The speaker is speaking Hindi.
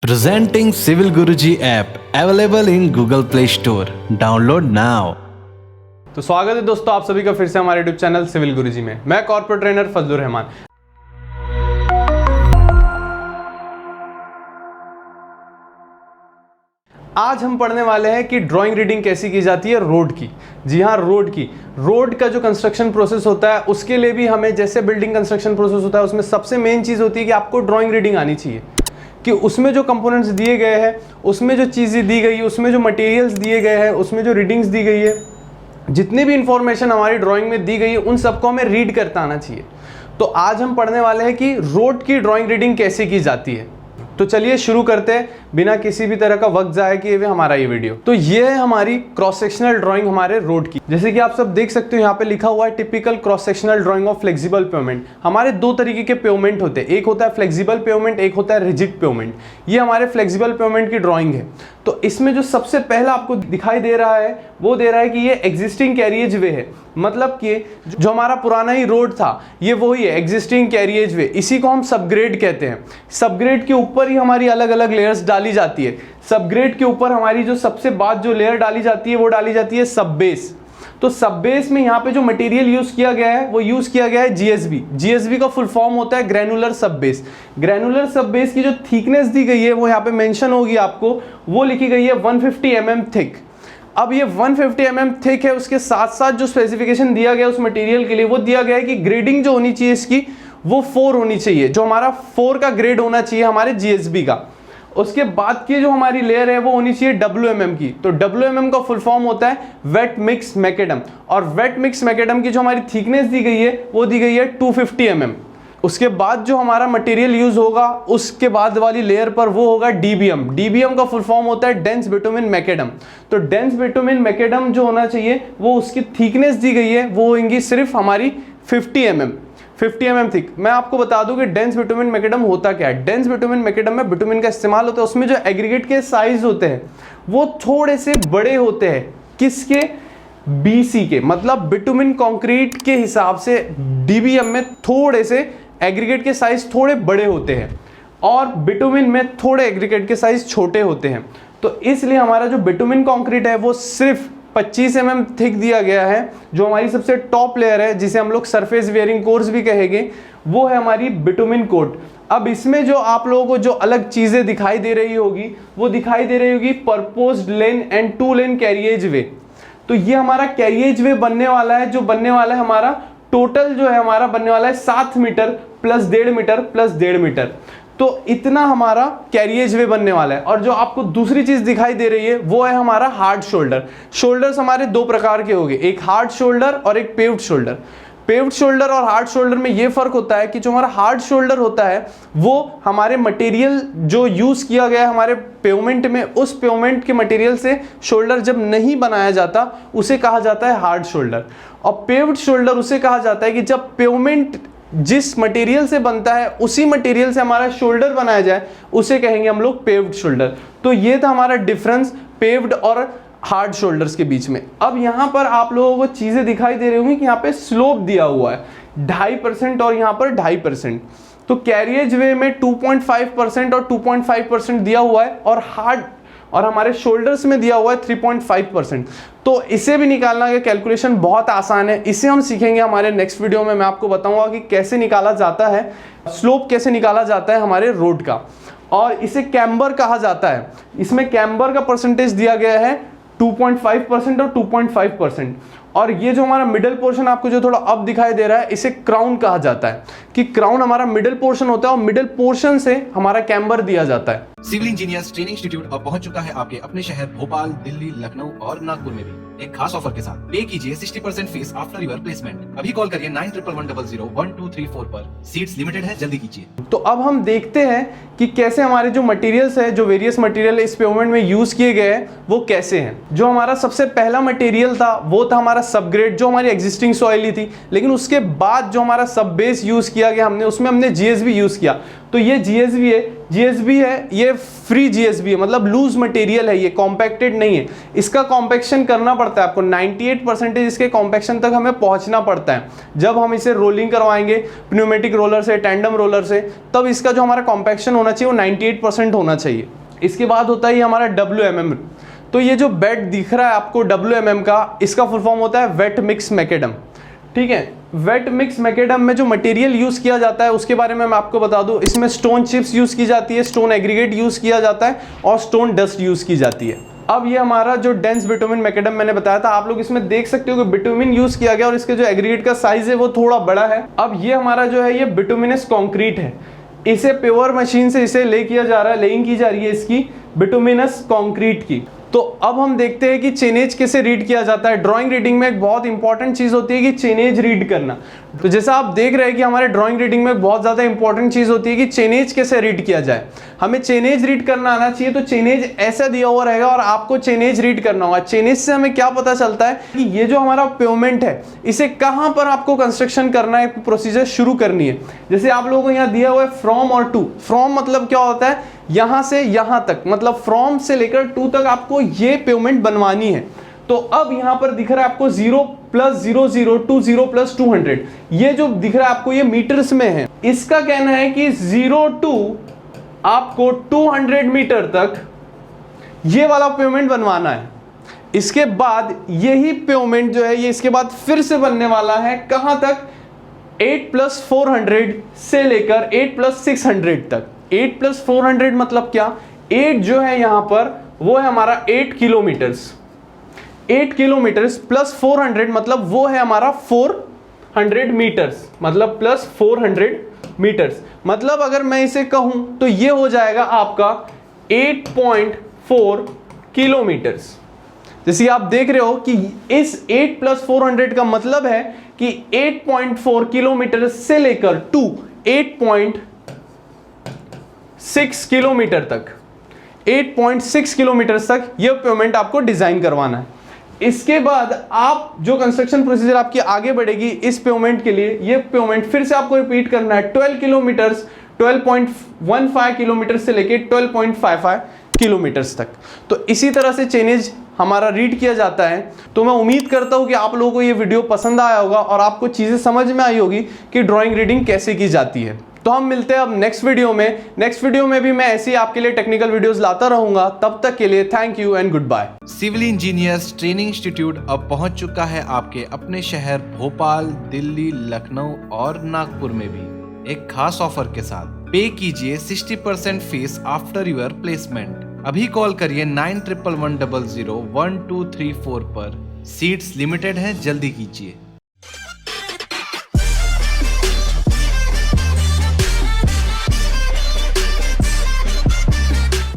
Presenting Civil Guruji app available in Google Play Store. Download now. तो स्वागत है दोस्तों आप सभी का फिर से हमारे यूट्यूब चैनल सिविल गुरुजी में। मैं कॉर्पोरेट ट्रेनर फजलुर रहमान। आज हम पढ़ने वाले हैं कि ड्राइंग रीडिंग कैसी की जाती है रोड की। जी हाँ, रोड का जो कंस्ट्रक्शन प्रोसेस होता है उसके लिए भी हमें जैसे बिल्डिंग कंस्ट्रक्शन प्रोसेस होता है उसमें सबसे मेन चीज़ होती है कि आपको ड्राइंग रीडिंग आनी चाहिए कि उसमें जो कंपोनेंट्स दिए गए हैं, उसमें जो चीज़ें दी गई है, उसमें जो मटेरियल्स दिए गए हैं, उसमें जो रीडिंग्स दी गई है, जितनी भी इंफॉर्मेशन हमारी ड्राइंग में दी गई है उन सबको हमें रीड करता आना चाहिए। तो आज हम पढ़ने वाले हैं कि रोड की ड्राइंग रीडिंग कैसे की जाती है। तो चलिए शुरू करते हैं बिना किसी भी तरह का वक्त जाया किए हुए हमारा ये वीडियो। तो ये है हमारी क्रॉस सेक्शनल ड्राइंग हमारे रोड की। जैसे कि आप सब देख सकते हो यहाँ पे लिखा हुआ है typical cross sectional drying of flexible pavement. हमारे दो तरीके के पेवमेंट होते हैं, एक होता है फ्लेक्सिबल पेवमेंट, एक होता है रिजिड पेवमेंट। ये हमारे फ्लेक्सिबल पेवमेंट की ड्राइंग है। तो इसमें जो सबसे पहला आपको दिखाई दे रहा है वो दे रहा है कि ये एग्जिस्टिंग कैरिएज वे है, मतलब कि जो हमारा पुराना ही रोड था ये वही है, एग्जिस्टिंग कैरिएज वे। इसी को हम सबग्रेड कहते हैं। सबग्रेड के ऊपर ही हमारी अलग अलग लेयर्स डाली जाती है। सबग्रेड के ऊपर हमारी जो सबसे बाद जो लेयर डाली जाती है वो डाली जाती है सब बेस। तो सब बेस में यहाँ पे जो मटेरियल यूज किया गया है वो यूज किया गया है जीएसबी। जीएसबी का फुल फॉर्म होता है ग्रैनुलर सब बेस। ग्रैनुलर सब बेस की जो थिकनेस दी गई है वो यहाँ पे मेंशन होगी आपको, वो लिखी गई है 150 mm थिक। अब ये 150 mm थिक है, उसके साथ साथ जो स्पेसिफिकेशन दिया गया उस मटेरियल के लिए वो दिया गया है कि ग्रेडिंग जो होनी चाहिए इसकी वो 4 होनी चाहिए, जो हमारा 4 का ग्रेड होना चाहिए हमारे जीएसबी का। उसके बाद की जो हमारी लेयर है वो होनी चाहिए WMM की। तो WMM का फुल फॉर्म होता है वेट मिक्स मैकेडम, और वेट मिक्स मैकेडम की जो हमारी थिकनेस दी गई है वो दी गई है 250 mm। उसके बाद जो हमारा मटेरियल यूज होगा उसके बाद वाली लेयर पर वो होगा DBM। DBM का फुल फॉर्म होता है डेंस बिटुमिन मैकेडम। तो डेंस बिटुमिन मैकेडम जो होना चाहिए वो उसकी थिकनेस दी गई है वो होंगी सिर्फ हमारी 50 mm थिक। मैं आपको बता दूं कि डेंस बिटुमिन मैकेडम होता क्या है। डेंस बिटुमिन मैकेडम में बिटुमिन का इस्तेमाल होता है, उसमें जो एग्रीगेट के साइज होते हैं वो थोड़े से बड़े होते हैं। किसके? BC के, मतलब बिटुमिन कंक्रीट के हिसाब से DBM में थोड़े से एग्रीगेट के साइज थोड़े बड़े होते हैं और बिटुमिन में थोड़े एग्रीगेट के साइज छोटे होते हैं। तो इसलिए हमारा जो बिटुमिन कंक्रीट है वो सिर्फ 25 mm थिक दिया गया है। जो हमारी सबसे टॉप लेयर है जिसे हम लोग सरफेस वेयरिंग कोर्स भी कहेंगे वो है हमारी बिटुमिन कोट। अब इसमें जो आप लोगों को जो अलग चीजें दिखाई दे रही होगी वो दिखाई दे रही होगी परपोज्ड लेन एंड 2 लेन कैरिएज वे। तो ये हमारा कैरिएज वे बनने वाला है, जो बनने वाला है हमारा टोटल जो है हमारा बनने वाला है 7 metre plus 1.5 metre plus 1.5 metre. तो इतना हमारा कैरिएज वे बनने वाला है। और जो आपको दूसरी चीज दिखाई दे रही है वो है हमारा हार्ड शोल्डर। शोल्डर्स हमारे 2 प्रकार के होंगे, एक हार्ड शोल्डर और एक पेव्ड शोल्डर। पेव्ड शोल्डर और हार्ड शोल्डर में ये फर्क होता है कि जो हमारा हार्ड शोल्डर होता है वो हमारे मटेरियल जो यूज किया गया है हमारे पेवमेंट में, उस पेवमेंट के मटेरियल से शोल्डर जब नहीं बनाया जाता उसे कहा जाता है हार्ड शोल्डर। और पेव्ड शोल्डर उसे कहा जाता है कि जब पेवमेंट जिस मटेरियल से बनता है उसी मटेरियल से हमारा शोल्डर बनाया जाए उसे कहेंगे हम लोग पेव्ड शोल्डर। तो ये था हमारा डिफरेंस पेव्ड और हार्ड शोल्डर्स के बीच में। अब यहाँ पर आप लोगों को चीजें दिखाई दे रही होंगी कि यहाँ पे स्लोप दिया हुआ है 2.5% और यहाँ पर 2.5%। तो कैरिएज वे में 2.5% और 2.5% दिया हुआ है और हमारे शोल्डर्स में दिया हुआ है 3.5%। तो इसे भी निकालना का कैलकुलेशन बहुत आसान है, इसे हम सीखेंगे हमारे नेक्स्ट वीडियो में। मैं आपको बताऊंगा कि कैसे निकाला जाता है, स्लोप कैसे निकाला जाता है हमारे रोड का। और इसे कैम्बर कहा जाता है। इसमें कैम्बर का परसेंटेज दिया गया है 2.5% और 2.5%। और ये जो हमारा मिडिल पोर्शन आपको जो थोड़ा अब दिखाई दे रहा है इसे क्राउन कहा जाता है, कि क्राउन हमारा मिडिल पोर्शन होता है और मिडिल पोर्शन से हमारा कैम्बर दिया जाता है। सिविल इंजीनियर्स ट्रेनिंग इंस्टीट्यूट अब पहुंच चुका है आपके अपने शहर भोपाल, दिल्ली, लखनऊ और नागपुर में भी एक खास ऑफर के साथ। पे कीजिए 60% फीस आफ्टर योर प्लेसमेंट। अभी कॉल करिए 9111001234 पर। सीट्स लिमिटेड है, जल्दी कीजिए। तो अब हम देखते हैं कि कैसे हमारे जो मटेरियल्स है, जो वेरियस मटेरियल इस पेवमेंट में यूज किए गए हैं वो कैसे हैं। जो हमारा सबसे पहला मटेरियल था वो था हमारा सबग्रेड, जो हमारी एग्जिस्टिंग सॉइल ही थी। लेकिन उसके बाद जो हमारा सब बेस यूज किया गया उसमें हमने जीएसबी यूज किया। तो ये जीएसबी है GSB है ये फ्री GSB है, मतलब लूज मटेरियल है, ये कॉम्पैक्टेड नहीं है। इसका कॉम्पैक्शन करना पड़ता है आपको, 98% इसके कॉम्पैक्शन तक हमें पहुंचना पड़ता है। जब हम इसे रोलिंग करवाएंगे प्न्यूमेटिक रोलर से, टैंडम रोलर से, तब इसका जो हमारा कॉम्पैक्शन होना चाहिए वो 98% होना चाहिए। इसके बाद होता है हमारा WMM। तो ये जो बेड दिख रहा है आपको WMM का, इसका फुल फॉर्म होता है वेट मिक्स मैकेडम। ठीक है, वेट मिक्स मैकेडम में जो मटेरियल यूज किया जाता है उसके बारे में मैं आपको बता दूं। इसमें स्टोन चिप्स यूज की जाती है, स्टोन एग्रीगेट यूज किया जाता है और स्टोन डस्ट यूज की जाती है। अब ये हमारा जो डेंस बिटुमिन मैकेडम मैंने बताया था, आप लोग इसमें देख सकते हो कि बिटुमिन यूज किया गया और इसके जो एग्रीगेट का साइज है वो थोड़ा बड़ा है। अब ये हमारा जो है ये बिटुमिनस कॉन्क्रीट है, इसे प्योर मशीन से इसे ले किया जा रहा है, लेइंग की जा रही है इसकी बिटुमिनस कॉन्क्रीट की। तो अब हम देखते हैं कि चेनेज कैसे रीड किया जाता है। ड्राइंग रीडिंग में एक बहुत इंपॉर्टेंट चीज होती है कि चेनेज रीड करना। तो जैसा आप देख रहे हैं कि हमारे ड्राइंग रीडिंग में बहुत ज्यादा इंपॉर्टेंट चीज होती है कि चेनेज कैसे रीड किया जाए। हमें चेनेज रीड करना आना चाहिए। तो चेनेज ऐसा दिया हुआ रहेगा और आपको चेनेज रीड करना होगा। चेनेज से हमें क्या पता चलता है कि ये जो हमारा पेमेंट है इसे कहां पर आपको कंस्ट्रक्शन करना है, प्रोसीजर शुरू करनी है। जैसे आप लोगों को यहाँ दिया हुआ है फ्रॉम और टू। फ्रॉम मतलब क्या होता है, यहां से यहां तक, मतलब फ्रॉम से लेकर टू तक आपको ये पेमेंट बनवानी है। तो अब यहां पर दिख रहा है आपको 0 + 0 0 2 0 + 200, ये जो दिख रहा है आपको ये मीटर्स में है। इसका कहना है कि 0 to आपको 200 मीटर तक ये वाला पेमेंट बनवाना है। इसके बाद यही पेमेंट जो है ये इसके बाद फिर से बनने वाला है, कहां तक, 8 + 400 से लेकर 8 + 600 तक। 8 + 400 मतलब क्या, 8 जो है यहां पर वो है हमारा 8 किलोमीटर्स, 8 किलोमीटर्स प्लस 400 मतलब वो है हमारा 400 मीटर्स, मतलब प्लस 400 मीटर्स। मतलब अगर मैं इसे कहूं तो ये हो जाएगा आपका 8.4 किलोमीटर्स। जैसे आप देख रहे हो कि इस 8 + 400 का मतलब है कि 8.4 किलोमीटर से लेकर टू 8.6 किलोमीटर तक, 8.6 किलोमीटर तक यह पेमेंट आपको डिजाइन करवाना है। इसके बाद आप जो कंस्ट्रक्शन प्रोसीजर आपकी आगे बढ़ेगी इस पेमेंट के लिए, ये पेमेंट फिर से आपको रिपीट करना है 12 किलोमीटर्स, 12.15 किलोमीटर से लेके 12.55 किलोमीटर्स तक। तो इसी तरह से चेनेज हमारा रीड किया जाता है। तो मैं उम्मीद करता हूं कि आप लोगों को ये वीडियो पसंद आया होगा और आपको चीजें समझ में आई होगी कि ड्राइंग रीडिंग कैसे की जाती है। तो हम मिलते हैं अब नेक्स्ट वीडियो में। नेक्स्ट वीडियो में भी मैं ऐसे ही आपके लिए टेक्निकल वीडियोस लाता रहूंगा। तब तक के लिए thank you and goodbye. Civil engineers training institute अब पहुंच चुका है आपके अपने शहर भोपाल, दिल्ली, लखनऊ और नागपुर में भी एक खास ऑफर के साथ। पे कीजिए 60% फीस आफ्टर योर प्लेसमेंट। अभी कॉल करिए 9111001234 पर। सीट्स लिमिटेड है, जल्दी कीजिए।